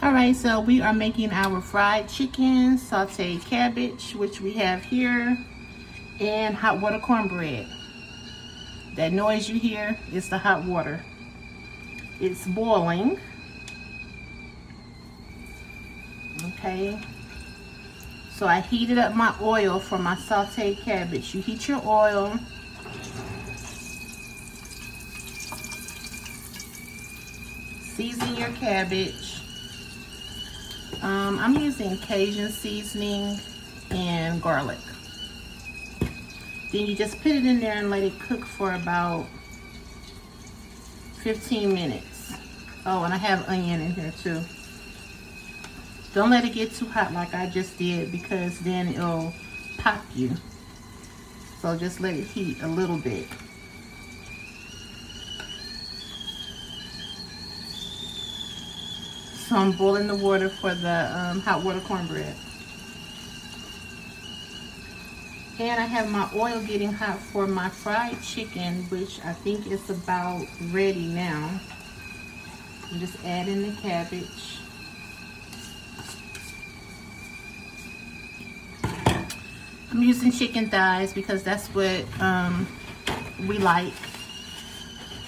Alright, so we are making our fried chicken, sauteed cabbage, which we have here, and hot water cornbread. That noise you hear is the hot water. It's boiling. Okay. So I heated up my oil for my sauteed cabbage. You heat your oil. Season your cabbage. I'm using Cajun seasoning and garlic. Then you just put it in there and let it cook for about 15 minutes. Oh, and I have onion in here too. Don't let it get too hot like I just did, because then it'll pop you. So just let it heat a little bit. So I'm boiling the water for the hot water cornbread. And I have my oil getting hot for my fried chicken, which I think is about ready now. I'm just adding the cabbage. I'm using chicken thighs because that's what we like.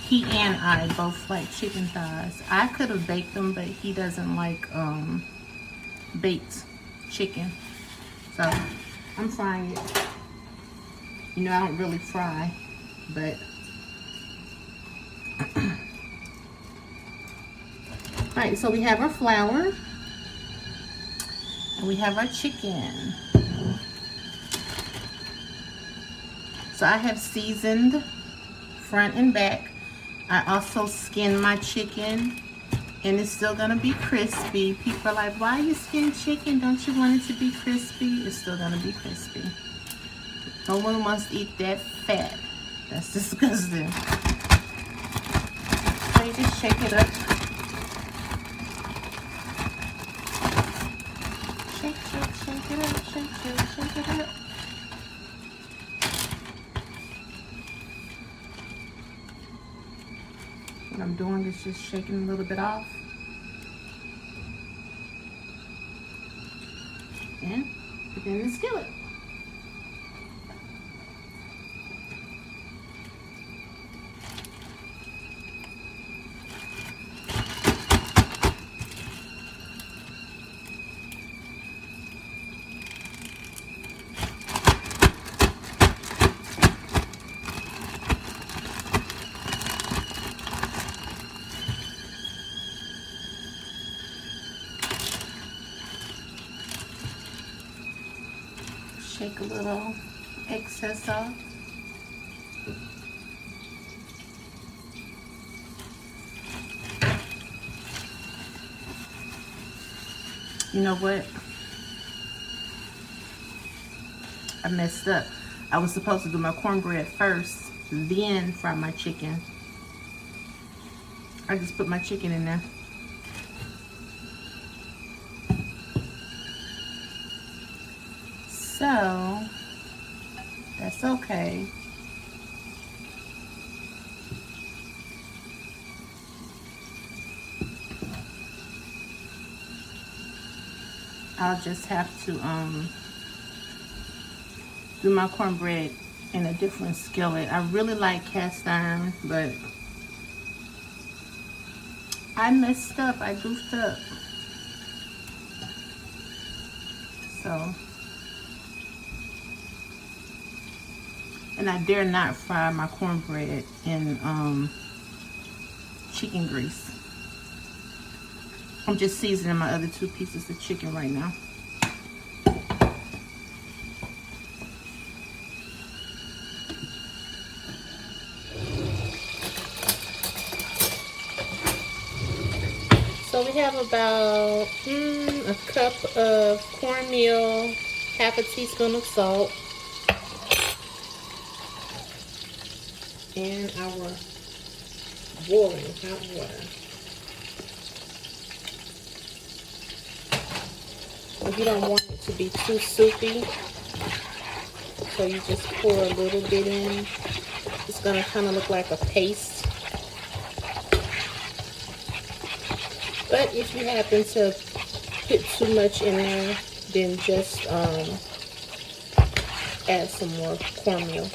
He and I both like chicken thighs. I could have baked them, but he doesn't like baked chicken. So I'm frying it. You know, I don't really fry, but alright, so we have our flour and we have our chicken. So I have seasoned front and back. I also skinned my chicken, and it's still gonna be crispy. People are like, why you skin chicken? Don't you want it to be crispy? It's still gonna be crispy. No one wants to eat that fat. That's disgusting. So you just shake it up. Shake, shake, shake it up. Shake, shake, shake it up. What I'm doing is just shaking a little bit off. And put it in the skillet. Shake a little excess off. You know what? I messed up. I was supposed to do my cornbread first, then fry my chicken. I just put my chicken in there. So, that's okay. I'll just have to do my cornbread in a different skillet. I really like cast iron, but I messed up. I goofed up. So, and I dare not fry my cornbread in chicken grease. I'm just seasoning my other 2 pieces of chicken right now. So we have about a cup of cornmeal, half a teaspoon of salt, and our boiling hot water. You don't want it to be too soupy, so you just pour a little bit in. It's going to kind of look like a paste. But if you happen to put too much in there, then just add some more cornmeal.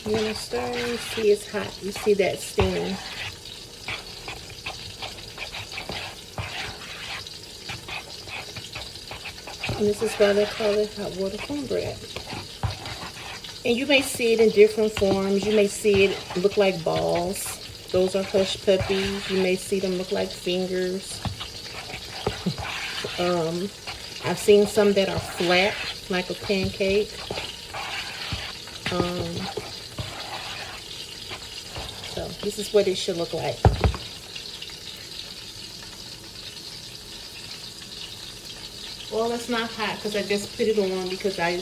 You're gonna stir. You see it's hot. You see that steam. And this is why they call it hot water cornbread. And you may see it in different forms. You may see it look like balls. Those are hush puppies. You may see them look like fingers. I've seen some that are flat, like a pancake. So this is what it should look like. Well, it's not hot because I just put it on because I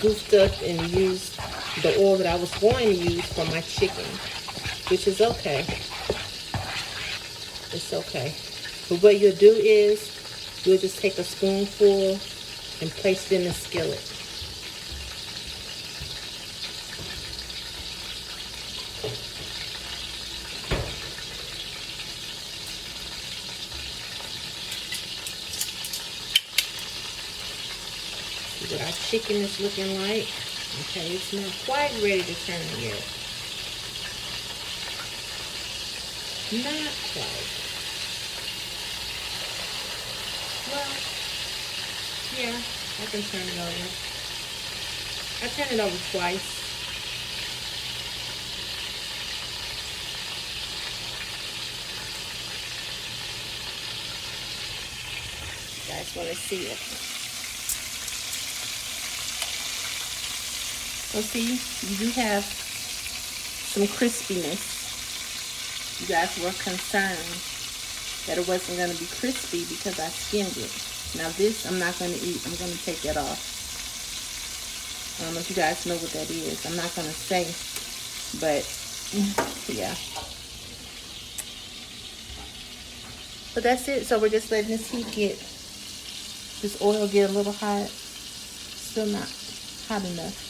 goofed up and used the oil that I was going to use for my chicken, which is okay. It's okay. But what you'll do is you'll just take a spoonful and place it in the skillet. See what our chicken is looking like. Okay, it's not quite ready to turn yet. Not quite. Well, yeah, I can turn it over. I turn it over twice. You guys want to see it. So see, you do have some crispiness. You guys were concerned that it wasn't going to be crispy because I skimmed it. Now this I'm not going to eat. I'm going to take that off. I don't know if you guys know what that is. I'm not going to say, but yeah. But that's it. So we're just letting this oil get a little hot. Still not hot enough.